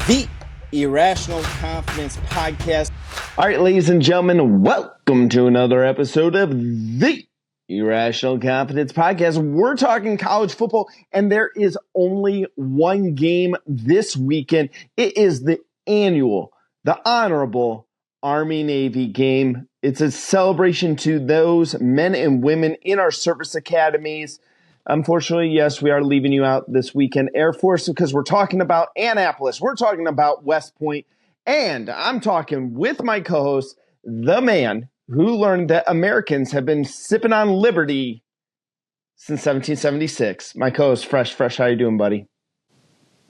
The Irrational Confidence Podcast. All right, ladies and gentlemen, welcome to another episode of the Irrational Confidence Podcast. We're talking college football, and there is only one game this weekend. It is the honorable Army-Navy game. It's a celebration to those men and women in our service academies. Unfortunately, yes, we are leaving you out this weekend, Air Force, because we're talking about Annapolis. We're talking about West Point. And I'm talking with my co-host, the man who learned that Americans have been sipping on liberty since 1776. My co-host, Fresh. How you doing, buddy?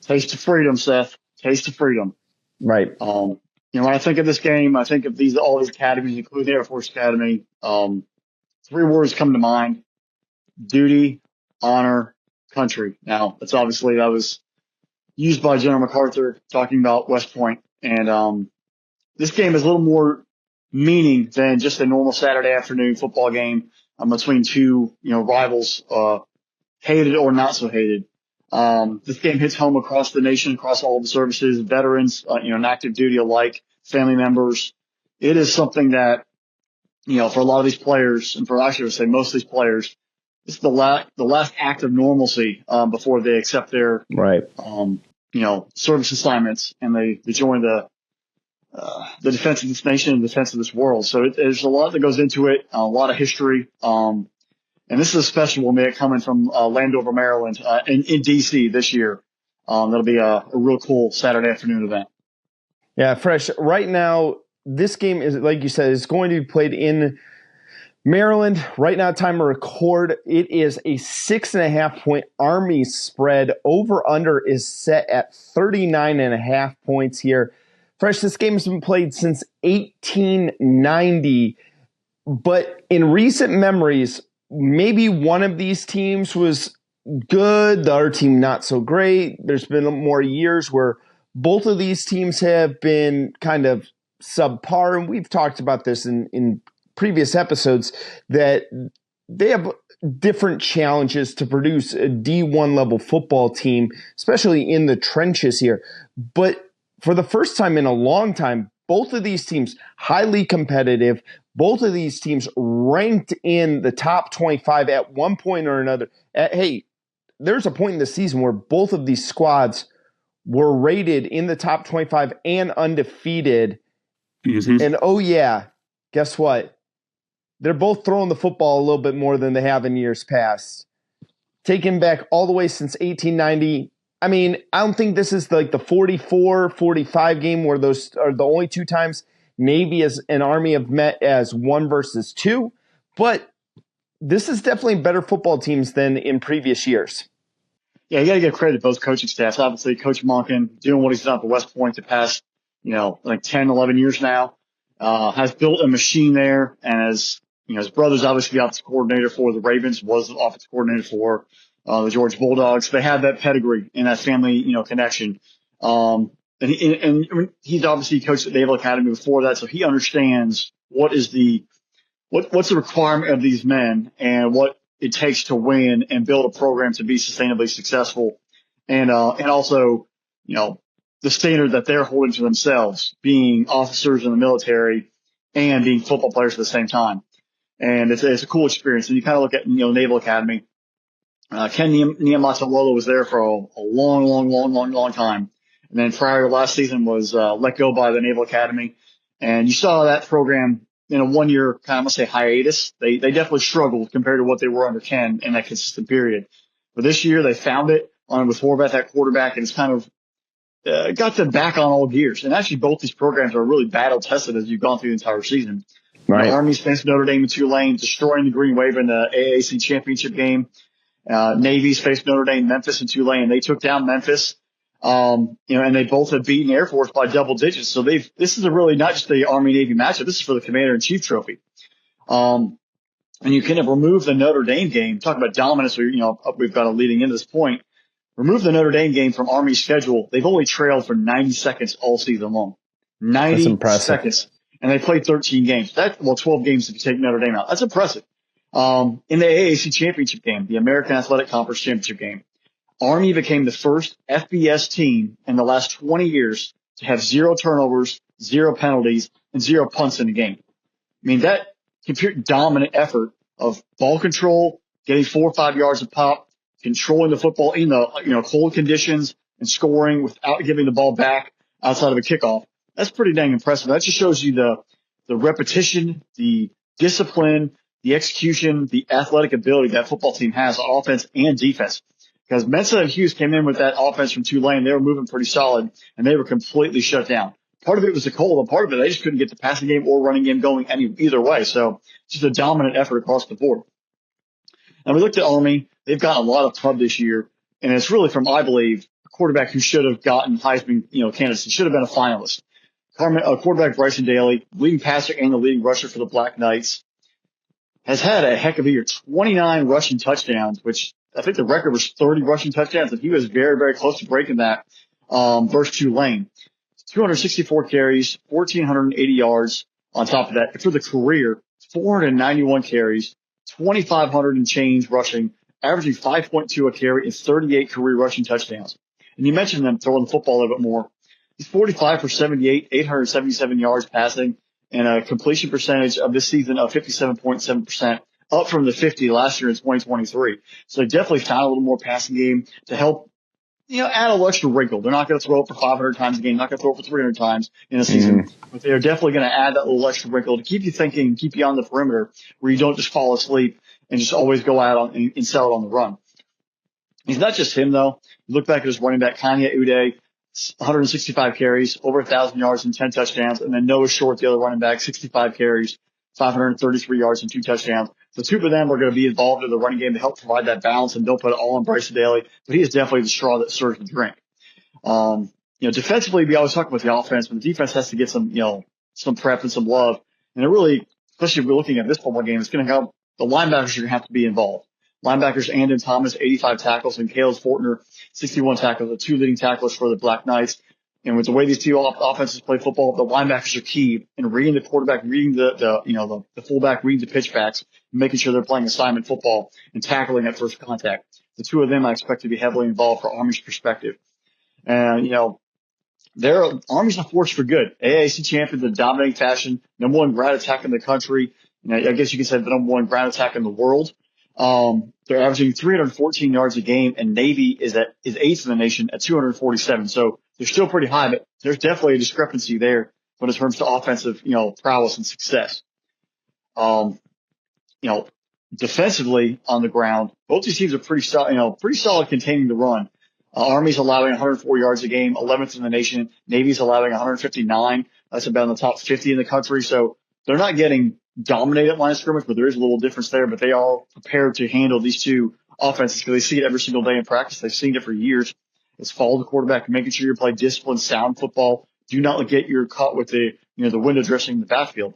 Taste of freedom, Seth. Taste of freedom. Right. When I think of this game, I think of all these academies, including the Air Force Academy. Three words come to mind: duty, honor, country. Now, that was used by General MacArthur talking about West Point. And this game is a little more meaning than just a normal Saturday afternoon football game between two, rivals, hated or not so hated. This game hits home across the nation, across all the services, veterans, and active duty alike, family members. It is something that, for a lot of these players, and I should say most of these players, it's the last act of normalcy before they accept their service assignments and they join the defense of this nation and defense of this world. So there's a lot that goes into it, a lot of history. And this is a special one, coming from Landover, Maryland, in DC this year. That'll be a real cool Saturday afternoon event. Yeah, Fresh. Right now, this game is, like you said, is going to be played in Maryland. Right now, time to record, it is a 6.5-point Army spread. Over under is set at 39.5 points here. Fresh, this game has been played since 1890, but in recent memories, maybe one of these teams was good, the other team not so great. There's been more years where both of these teams have been kind of subpar, and we've talked about this in previous episodes, that they have different challenges to produce a D1 level football team, especially in the trenches here. But for the first time in a long time, both of these teams highly competitive, both of these teams ranked in the top 25 at one point or another. There's a point in the season where both of these squads were rated in the top 25 and undefeated. Mm-hmm. And oh yeah, guess what? They're both throwing the football a little bit more than they have in years past. Taken back all the way since 1890. I mean, I don't think this is like the 44-45 game where those are the only two times Navy and Army have met as 1 versus 2. But this is definitely better football teams than in previous years. Yeah, you got to give credit to both coaching staffs. Obviously, Coach Monken doing what he's done for West Point the past, 10, 11 years now, has built a machine there. And as his brother's obviously the offensive coordinator for the Ravens, was the offensive coordinator for the Georgia Bulldogs. They have that pedigree and that family, connection. And he's obviously coached at the Naval Academy before that, so he understands what's the requirement of these men and what it takes to win and build a program to be sustainably successful. And also, the standard that they're holding to themselves, being officers in the military and being football players at the same time. And it's a cool experience. And you kind of look at, Naval Academy. Ken Niumatalolo was there for a long time. And then prior to last season was let go by the Naval Academy. And you saw that program in a 1 year kind of, I'm going to say, hiatus. They definitely struggled compared to what they were under Ken in that consistent period. But this year they found it with Horvath at quarterback, and it's kind of got them back on all gears. And actually both these programs are really battle tested as you've gone through the entire season. Right. Army's faced Notre Dame and Tulane, destroying the Green Wave in the AAC championship game. Navy's faced Notre Dame, Memphis, and Tulane. They took down Memphis, and they both have beaten Air Force by double digits. So this is really not just the Army-Navy matchup. This is for the Commander-in-Chief trophy. And you kind of remove the Notre Dame game. Talk about dominance. We've got a leading into this point. Remove the Notre Dame game from Army's schedule. They've only trailed for 90 seconds all season long. 90 seconds. And they played 13 games. 12 games if you take Notre Dame out. That's impressive. In the AAC championship game, the American Athletic Conference championship game, Army became the first FBS team in the last 20 years to have 0 turnovers, 0 penalties, and 0 punts in the game. I mean, that complete dominant effort of ball control, getting 4 or 5 yards of pop, controlling the football in the cold conditions, and scoring without giving the ball back outside of a kickoff. That's pretty dang impressive. That just shows you the repetition, the discipline, the execution, the athletic ability that football team has on offense and defense. Because Mensa and Hughes came in with that offense from Tulane. They were moving pretty solid, and they were completely shut down. Part of it was the cold, but part of it, they just couldn't get the passing game or running game going either way. So just a dominant effort across the board. And we looked at Army. They've gotten a lot of pub this year, and it's really from, I believe, a quarterback who should have gotten Heisman, candidates. He should have been a finalist. Quarterback Bryson Daley, leading passer and the leading rusher for the Black Knights, has had a heck of a year. 29 rushing touchdowns, which I think the record was 30 rushing touchdowns, and he was very, very close to breaking that versus Tulane. 264 carries, 1,480 yards on top of that. For the career, 491 carries, 2,500 and change rushing, averaging 5.2 a carry and 38 career rushing touchdowns. And you mentioned them throwing the football a little bit more. He's 45 for 78, 877 yards passing, and a completion percentage of this season of 57.7%, up from the 50 last year in 2023. So they definitely found a little more passing game to help, add a little extra wrinkle. They're not going to throw it for 500 times a game, not going to throw it for 300 times in a season, but they're definitely going to add that little extra wrinkle to keep you thinking and keep you on the perimeter where you don't just fall asleep and just always go out and sell it on the run. He's not just him, though. You look back at his running back, Kanye Uday, 165 carries, over 1,000 yards and 10 touchdowns, and then Noah Short, the other running back, 65 carries, 533 yards and 2 touchdowns. The two of them are going to be involved in the running game to help provide that balance, and don't put it all on Bryson Daley, but he is definitely the straw that stirs the drink. Defensively, we always talk about the offense, but the defense has to get some prep and some love. And it really, especially if we're looking at this football game, it's going to help. The linebackers are going to have to be involved. Linebackers, Andon Thomas, 85 tackles, and Kales Fortner, 61 tackles, the 2 leading tacklers for the Black Knights. And with the way these two offenses play football, the linebackers are key in reading the quarterback, reading the fullback, reading the pitchbacks, and making sure they're playing assignment football and tackling at first contact. The two of them I expect to be heavily involved for Army's perspective. And, Army's a force for good. AAC champions in dominating fashion, number 1 ground attack in the country. I guess you can say the number 1 ground attack in the world. They're averaging 314 yards a game, and Navy is 8th in the nation at 247. So they're still pretty high, but there's definitely a discrepancy there when it comes to offensive, prowess and success. Defensively on the ground, both these teams are pretty solid containing the run. Army's allowing 104 yards a game, 11th in the nation. Navy's allowing 159. That's about in the top 50 in the country. So they're not getting dominated line of scrimmage, but there is a little difference there. But they are prepared to handle these two offenses because they see it every single day in practice. They've seen it for years. It's follow the quarterback, making sure you play disciplined, sound football. Do not get your caught with the window dressing in the backfield.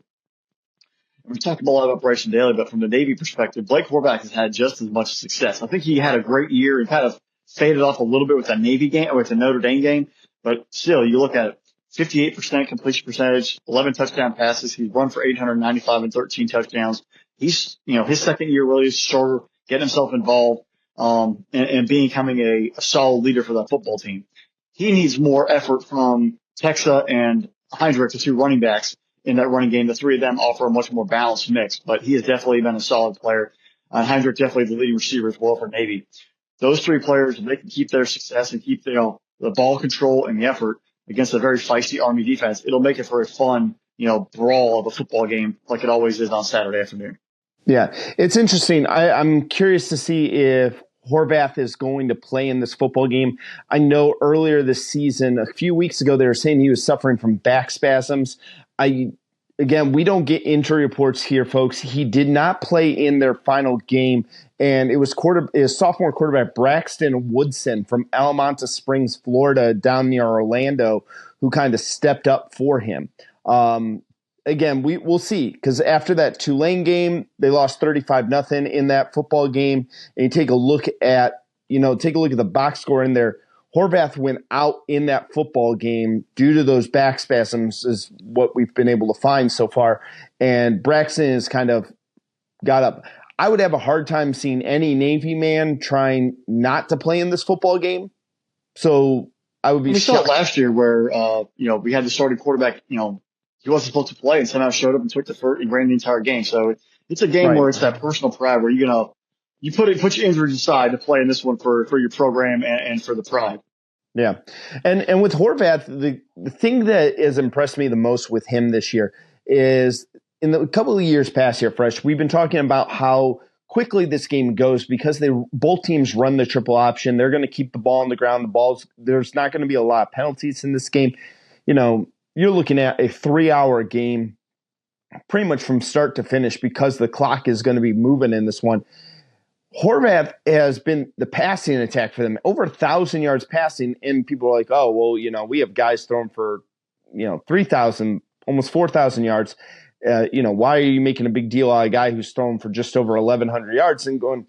And we talked a lot about Bryson Daley, but from the Navy perspective, Blake Horvath has had just as much success. I think he had a great year and kind of faded off a little bit with that Navy game, or with the Notre Dame game. But still, you look at it, 58% completion percentage, 11 touchdown passes. He's run for 895 and 13 touchdowns. He's, his second year really is shorter, getting himself involved, and becoming a solid leader for that football team. He needs more effort from Texa and Heinrich, the 2 running backs in that running game. The 3 of them offer a much more balanced mix, but he has definitely been a solid player. Heinrich definitely the leading receiver as well for Navy. Those 3 players, if they can keep their success and keep the ball control and the effort against a very feisty Army defense, it'll make it for a fun, brawl of a football game like it always is on Saturday afternoon. Yeah, it's interesting. I'm curious to see if Horvath is going to play in this football game. I know earlier this season, a few weeks ago, they were saying he was suffering from back spasms. Again, we don't get injury reports here, folks. He did not play in their final game, and it was sophomore quarterback Braxton Woodson from Alamonte Springs, Florida, down near Orlando, who kind of stepped up for him. Again, we'll see, because after that Tulane game, they lost 35-0 in that football game. And you take a look at the box score in there. Horvath went out in that football game due to those back spasms, is what we've been able to find so far. And Braxton has kind of got up. I would have a hard time seeing any Navy man trying not to play in this football game. So I would be We saw it shocked. last year where, we had the starting quarterback, he wasn't supposed to play and somehow showed up and took the first and ran the entire game. So it's a game Right. where it's that personal pride where you put your injuries aside to play in this one for your program and for the pride. Yeah. And with Horvath, the thing that has impressed me the most with him this year is in the couple of years past here, Fresh, we've been talking about how quickly this game goes because both teams run the triple option. They're going to keep the ball on the ground. There's not going to be a lot of penalties in this game. You're looking at a 3-hour game pretty much from start to finish because the clock is going to be moving in this one. Horvath has been the passing attack for them, over 1,000 yards passing, and people are like, oh, well, we have guys throwing for, 3,000, almost 4,000 yards. Why are you making a big deal out of a guy who's thrown for just over 1,100 yards and going,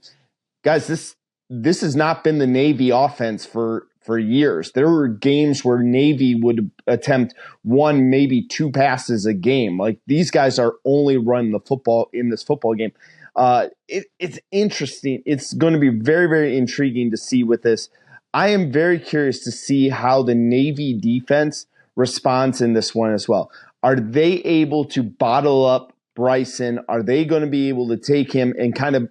guys, this has not been the Navy offense for years. There were games where Navy would attempt 1, maybe 2 passes a game. Like these guys are only running the football in this football game. It's interesting. It's going to be very, very intriguing to see with this. I am very curious to see how the Navy defense responds in this one as well. Are they able to bottle up Bryson? Are they going to be able to take him and kind of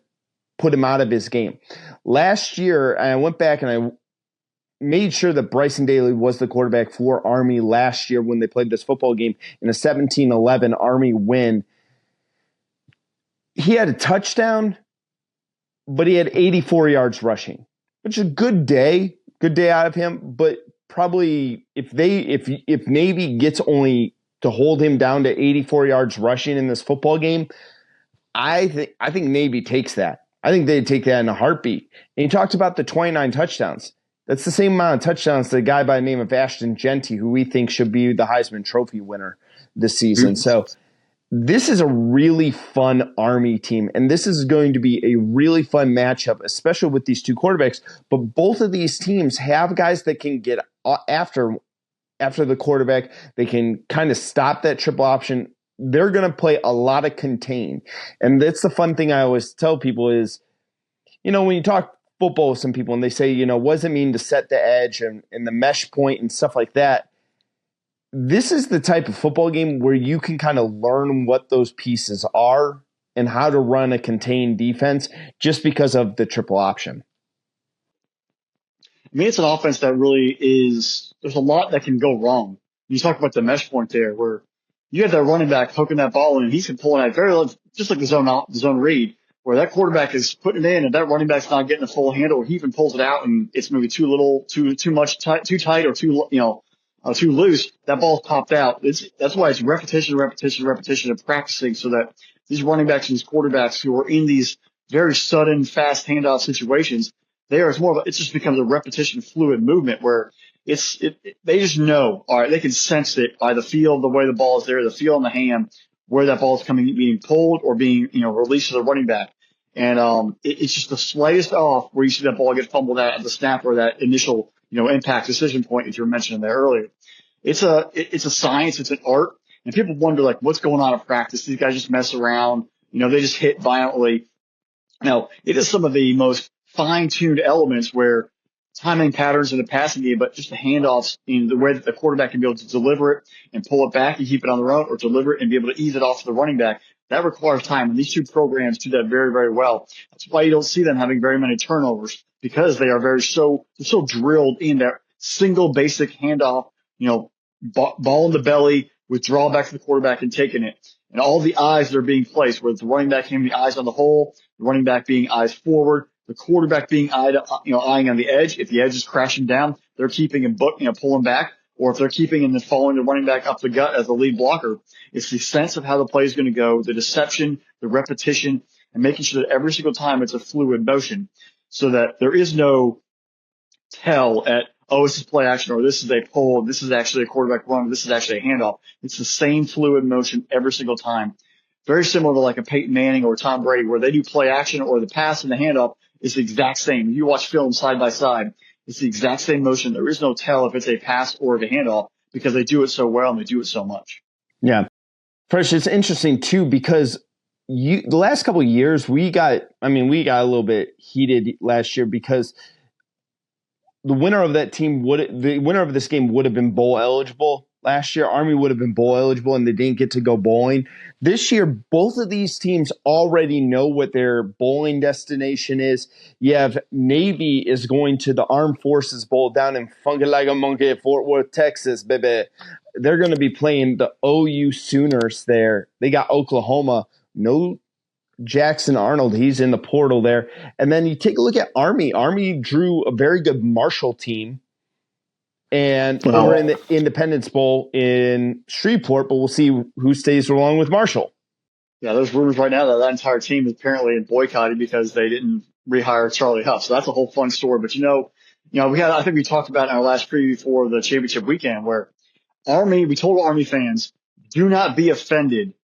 put him out of his game? Last year, I went back and I made sure that Bryson Daley was the quarterback for Army last year when they played this football game in a 17-11 Army win. He had a touchdown, but he had 84 yards rushing, which is a good day out of him. But probably if Navy gets only to hold him down to 84 yards rushing in this football game, I think Navy takes that. I think they'd take that in a heartbeat. And he talked about the 29 touchdowns. That's the same amount of touchdowns the guy by the name of Ashton Genty, who we think should be the Heisman Trophy winner this season. So this is a really fun Army team, and this is going to be a really fun matchup, especially with these two quarterbacks. But both of these teams have guys that can get after the quarterback. They can kind of stop that triple option. They're going to play a lot of contain. And that's the fun thing I always tell people is, when you talk football with some people and they say, what does it mean to set the edge and the mesh point and stuff like that? This is the type of football game where you can kind of learn what those pieces are and how to run a contained defense just because of the triple option. I mean, it's an offense that really there's a lot that can go wrong. You talk about the mesh point there where you have that running back poking that ball in and he's pulling out very, just like the zone read, where that quarterback is putting it in and that running back's not getting a full handle, or he even pulls it out and it's maybe too little, too much, too tight or too loose. That ball's popped out. That's why it's repetition of practicing so that these running backs and these quarterbacks who are in these very sudden, fast handoff situations, it just becomes a repetition fluid movement where they just know, all right, they can sense it by the feel, the way the ball is there, the feel in the hand, where that ball is being pulled or being, released to the running back. And, it's just the slightest off where you see that ball get fumbled out at the snap or that initial, impact decision point that you were mentioning there earlier. It's a science. It's an art. And people wonder, like, what's going on in practice? These guys just mess around. They just hit violently. Now, it is some of the most fine-tuned elements where timing patterns in the passing game, but just the handoffs in the way that the quarterback can be able to deliver it and pull it back and keep it on the run, or deliver it and be able to ease it off to the running back. That requires time. And these two programs do that very, very well. That's why you don't see them having very many turnovers, because they are they're so drilled in that single basic handoff, ball in the belly, withdrawal back to the quarterback and taking it. And all the eyes that are being placed, whether it's the running back having the eyes on the hole, the running back being eyes forward, the quarterback being eyeing on the edge. If the edge is crashing down, they're keeping and pulling back. Or if they're keeping and then following the running back up the gut as the lead blocker. It's the sense of how the play is going to go, the deception, the repetition, and making sure that every single time it's a fluid motion so that there is no tell at, oh, this is play action, or this is a pull, this is actually a quarterback run, or this is actually a handoff. It's the same fluid motion every single time. Very similar to like a Peyton Manning or Tom Brady, where they do play action or the pass and the handoff is the exact same. If you watch film side by side, it's the exact same motion. There is no tell if it's a pass or a handoff because they do it so well and they do it so much. Yeah. Fresh, it's interesting too, because the last couple of years, we got a little bit heated last year because the winner of this game would have been bowl eligible last year. Army would have been bowl eligible, and they didn't get to go bowling. This year, both of these teams already know what their bowling destination is. You have Navy is going to the Armed Forces Bowl down in Funky Like a Monkey at Fort Worth, Texas, baby. They're going to be playing the OU Sooners there. They got Oklahoma. No Jackson Arnold, he's in the portal there. And then you take a look at Army. Army drew a very good Marshall team and over in the Independence Bowl in Shreveport, but we'll see who stays along with Marshall. Yeah, there's rumors right now that entire team is apparently boycotted because they didn't rehire Charlie Huff. So that's a whole fun story. But I think we talked about in our last preview for the championship weekend where we told Army fans, do not be offended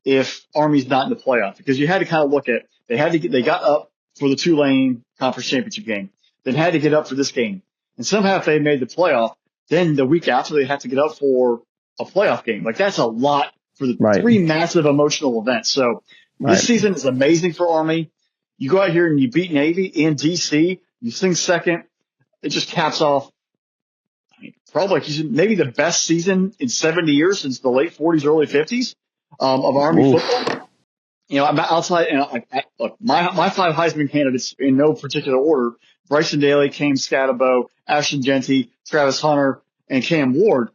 if Army's not in the playoff, because you had to kind of look at, they got up for the Tulane conference championship game, then had to get up for this game. And somehow if they made the playoff, then the week after they have to get up for a playoff game. Like that's a lot for the three massive emotional events. So this season is amazing for Army. You go out here and you beat Navy in DC, you sing second. It just caps off, probably maybe the best season in 70 years since the late 40s, early 50s. Of Army football. I'm outside, look, my five Heisman candidates in no particular order: Bryson Daley, Cam Scatabo, Ashton Genty, Travis Hunter, and Cam Ward.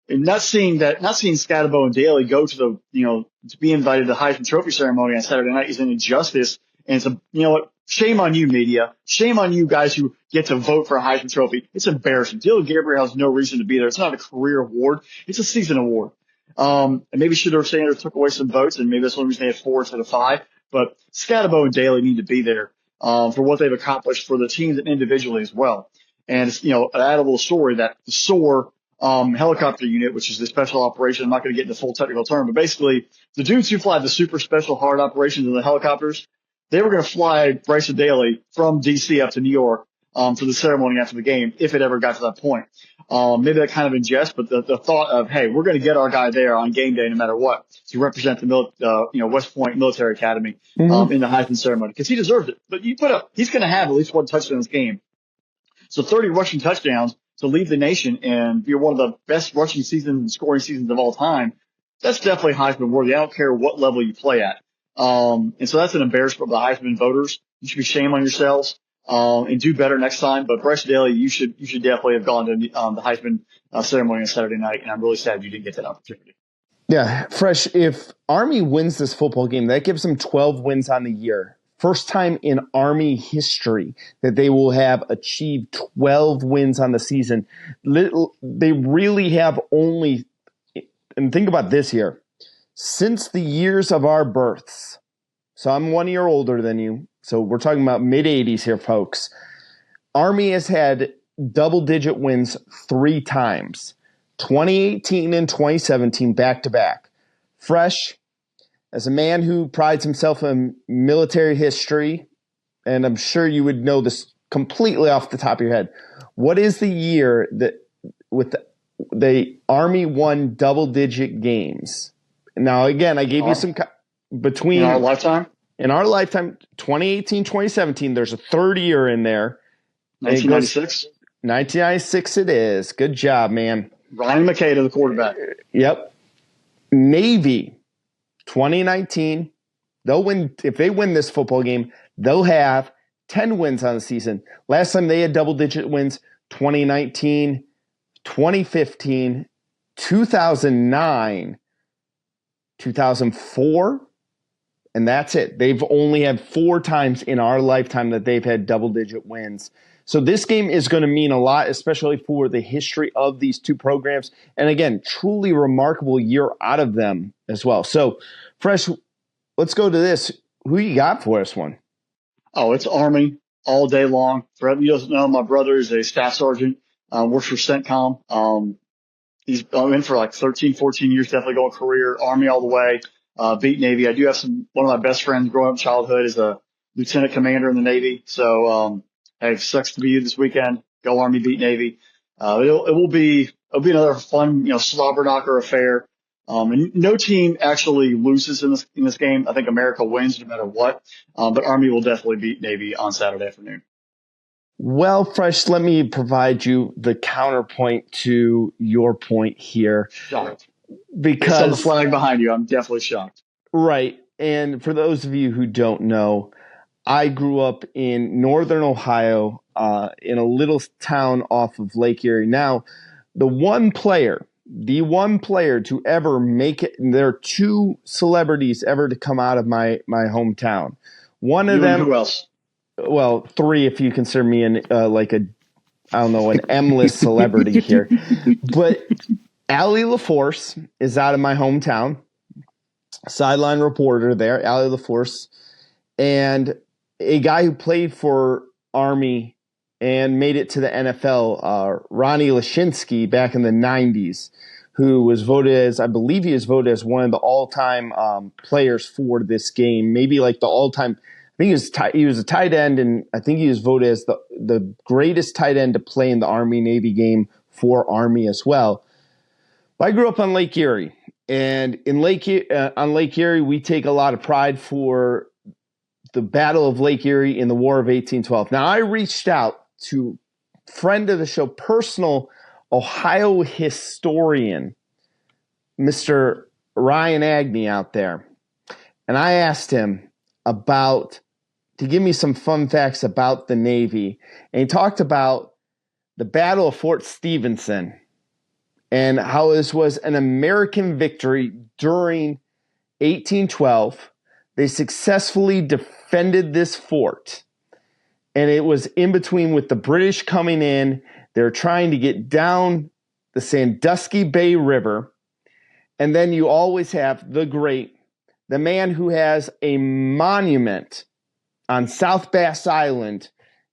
And not seeing Scatabo and Daley go to to be invited to the Heisman Trophy ceremony on Saturday night is an injustice. And it's shame on you, media. Shame on you guys who get to vote for a Heisman Trophy. It's embarrassing. Dylan Gabriel has no reason to be there. It's not a career award. It's a season award. And maybe Shedeur Sanders took away some votes, and maybe that's one reason they had 4 instead of 5. But Scatabo and Daley need to be there for what they've accomplished for the teams and individually as well. And it's, an addable story that the SOAR helicopter unit, which is the special operation, I'm not going to get into the full technical term, but basically the dudes who fly the super special hard operations in the helicopters, they were going to fly Bryson Daley from D.C. up to New York for the ceremony after the game, if it ever got to that point. Maybe that kind of ingest, but the thought of, hey, we're going to get our guy there on game day no matter what to represent the West Point Military Academy in the Heisman ceremony, because he deserves it. But he's going to have at least one touchdown in this game. So 30 rushing touchdowns to lead the nation and be one of the best rushing seasons and scoring seasons of all time. That's definitely Heisman worthy. I don't care what level you play at. And so that's an embarrassment for the Heisman voters. You should be shame on yourselves. And do better next time. But Bryce Daley, you should definitely have gone to the Heisman ceremony on Saturday night, and I'm really sad you didn't get that opportunity. Yeah, Fresh, if Army wins this football game, that gives them 12 wins on the year. First time in Army history that they will have achieved 12 wins on the season. They really have only, and think about this here, since the years of our births. So I'm 1 year older than you. So we're talking about mid-'80s here, folks. Army has had double-digit wins 3 times, 2018 and 2017 back-to-back. Fresh, as a man who prides himself in military history, and I'm sure you would know this completely off the top of your head, what is the year that with the Army won double-digit games? Now, again, I gave you some between in our lifetime. In our lifetime, 2018, 2017, there's a third year in there. 1996? 1996 it is. Good job, man. Ryan McKay to the quarterback. Yep. Navy, 2019. They'll win. If they win this football game, they'll have 10 wins on the season. Last time they had double-digit wins, 2019, 2015, 2009, 2004. And that's it. They've only had 4 times in our lifetime that they've had double-digit wins. So this game is going to mean a lot, especially for the history of these two programs. And again, truly remarkable year out of them as well. So, Fresh, let's go to this. Who you got for this one? Oh, it's Army all day long. For everyone who doesn't know, my brother is a staff sergeant, works for CENTCOM. He's been in for like 13, 14 years, definitely going career, Army all the way. Beat Navy. I do have one of my best friends growing up in childhood is a lieutenant commander in the Navy. So, hey, sucks to be you this weekend. Go Army, beat Navy. It'll be another fun, slobber knocker affair. And no team actually loses in this game. I think America wins no matter what. But Army will definitely beat Navy on Saturday afternoon. Well, Fresh, let me provide you the counterpoint to your point here. Shocked. Because on the flag behind you, I'm definitely shocked. Right. And for those of you who don't know, I grew up in northern Ohio, in a little town off of Lake Erie. Now, the one player to ever make it, there are two celebrities ever to come out of my hometown. One of them, who else? Well, three if you consider me an M-list celebrity here. But Allie LaForce is out of my hometown. Sideline reporter there, Allie LaForce, and a guy who played for Army and made it to the NFL, Ronnie Lashinsky, back in the 90s, who was voted as, I believe he was voted as one of the all-time players for this game, maybe like the all-time. I think he was a tight end, and I think he was voted as the greatest tight end to play in the Army-Navy game for Army as well. I grew up on Lake Erie, and on Lake Erie, we take a lot of pride for the Battle of Lake Erie in the War of 1812. Now, I reached out to friend of the show, personal Ohio historian, Mr. Ryan Agnew out there, and I asked him to give me some fun facts about the Navy, and he talked about the Battle of Fort Stephenson and how this was an American victory during 1812. They successfully defended this fort, and it was in between with the British coming in. They're trying to get down the Sandusky Bay River, and then you always have the man who has a monument on South Bass Island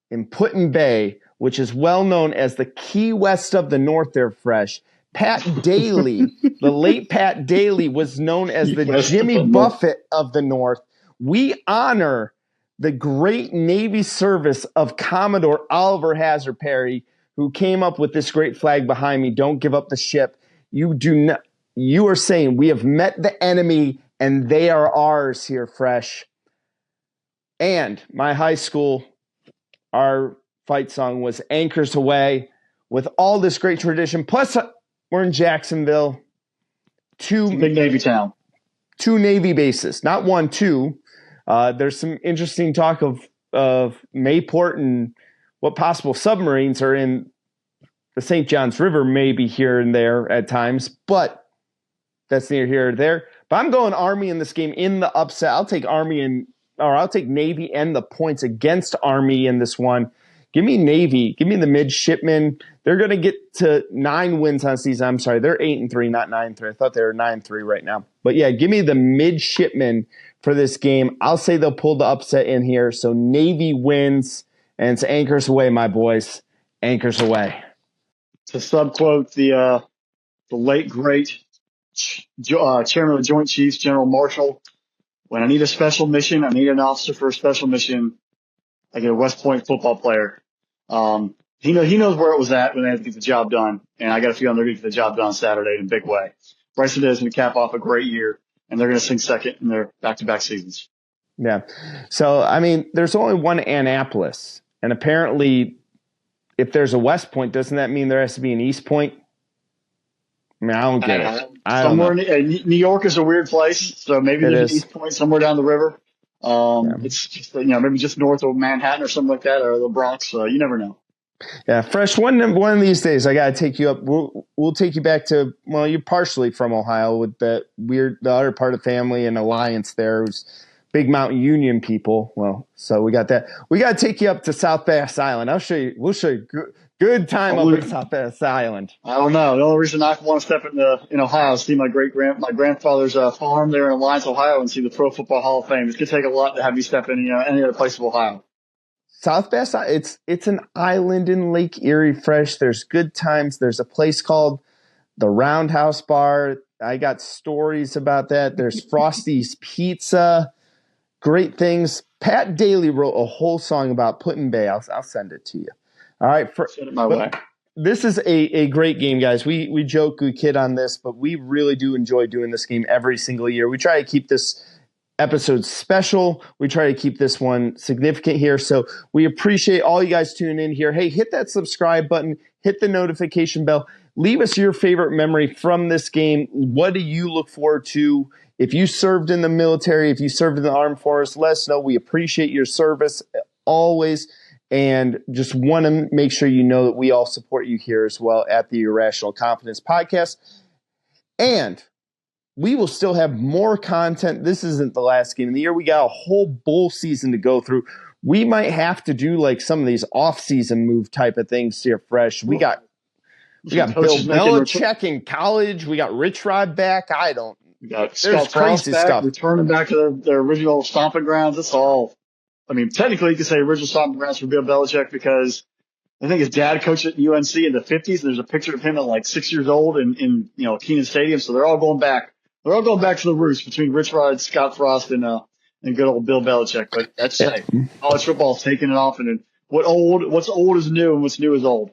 in Put-in Bay, which is well known as the Key West of the North there, Fresh. Pat Daley, the late Pat Daley, was known as the Jimmy Buffett of the North. We honor the great Navy service of Commodore Oliver Hazard Perry, who came up with this great flag behind me. Don't give up the ship. You are saying we have met the enemy and they are ours here, Fresh. And my high school, our fight song was Anchors Away, with all this great tradition. Plus, we're in Jacksonville. Big Navy town. 2 Navy bases, not 1, 2. There's some interesting talk of Mayport and what possible submarines are in the St. Johns River, maybe here and there at times, but that's neither here or there. But I'm going Army in this game in the upset. I'll take Navy and the points against Army in this one. Give me Navy. Give me the midshipmen. They're going to get to 9 wins on season. I'm sorry, they're 8-3, not 9-3. I thought they were 9-3 right now. But yeah, give me the midshipmen for this game. I'll say they'll pull the upset in here. So Navy wins, and it's Anchors Away, my boys. Anchors Away. To subquote the late great chairman of the Joint Chiefs, General Marshall, when I need a special mission, I need an officer for a special mission, I get a West Point football player. He knows where it was at when they had to get the job done, and I got a feeling they're going to get the job done Saturday in a big way. Bryson Daley is going to cap off a great year, and they're going to sing second in their back-to-back seasons. Yeah. So, I mean, there's only one Annapolis, and apparently if there's a West Point, doesn't that mean there has to be an East Point? I mean, I don't get it. New York is a weird place, so maybe there's an East Point somewhere down the river. It's just, maybe just north of Manhattan or something like that, or the Bronx. You never know. Yeah, Fresh. One of these days, I gotta take you up. We'll take you back to. Well, you're partially from Ohio with the other part of family and alliance there. Who's big Mount Union people. Well, so we got that. We gotta take you up to South Bass Island. We'll show you. Good time up at South Bass Island. I don't know. The only reason I want to step in Ohio is see my grandfather's farm there in Alliance, Ohio, and see the Pro Football Hall of Fame. It's gonna take a lot to have me step in any other place of Ohio. South Bass, it's an island in Lake Erie, Fresh. There's good times. There's a place called the Roundhouse Bar. I got stories about that. There's Frosty's Pizza. Great things. Pat Daley wrote a whole song about Put-in Bay. I'll send it to you. All right. Send it my way. This is a great game, guys. We joke, we kid on this, but we really do enjoy doing this game every single year. We try to keep this episode special. We try to keep this one significant here. So we appreciate all you guys tuning in here. Hey, hit that subscribe button, hit the notification bell. Leave us your favorite memory from this game. What do you look forward to? If you served in the military, if you served in the armed forces, let us know. We appreciate your service always. And just want to make sure you know that we all support you here as well at the Irrational Confidence Podcast. And we will still have more content. This isn't the last game of the year. We got a whole bowl season to go through. We might have to do like some of these off-season move type of things here fresh. We got Bill Belichick in college. We got Rich Rod back. We got there's crazy stuff. Returning back to their original stomping grounds. It's all. I mean, technically, you could say original stomping grounds for Bill Belichick because I think his dad coached at UNC in the 50s. There's a picture of him at like 6 years old in Kenan Stadium. So they're all going back. They're all going back to the roots between Rich Rod, Scott Frost, and good old Bill Belichick. But that's college football's taking it off, and what's old is new, and what's new is old.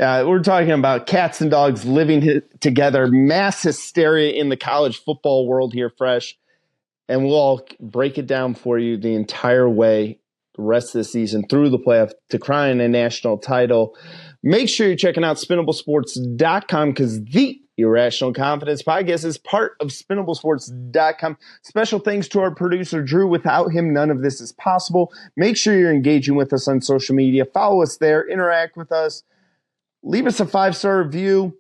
We're talking about cats and dogs living together, mass hysteria in the college football world here, fresh. And we'll all break it down for you the entire way, the rest of the season, through the playoff to crown a national title. Make sure you're checking out SpinnableSports.com because the Irrational Confidence Podcast is part of SpinnableSports.com. Special thanks to our producer, Drew. Without him, none of this is possible. Make sure you're engaging with us on social media. Follow us there. Interact with us. Leave us a 5-star review.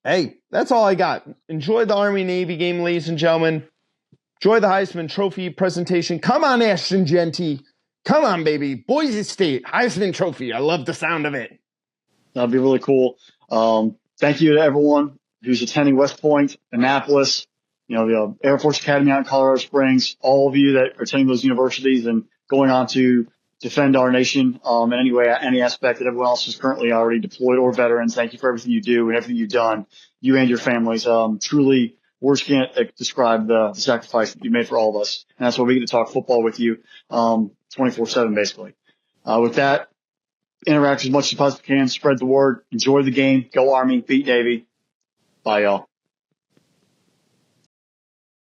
Hey, that's all I got. Enjoy the Army-Navy game, ladies and gentlemen. Enjoy the Heisman Trophy presentation. Come on, Ashton Genty. Come on, baby. Boise State, Heisman Trophy. I love the sound of it. That'd be really cool. Thank you to everyone who's attending West Point, Annapolis, the Air Force Academy out in Colorado Springs, all of you that are attending those universities and going on to defend our nation in any way, any aspect that everyone else is currently already deployed or veterans. Thank you for everything you do and everything you've done, you and your families. Truly, words can't describe the sacrifice that you made for all of us. And that's why we get to talk football with you 24/7, basically. With that, interact as much as you possibly can. Spread the word. Enjoy the game. Go Army. Beat Navy. Bye, y'all.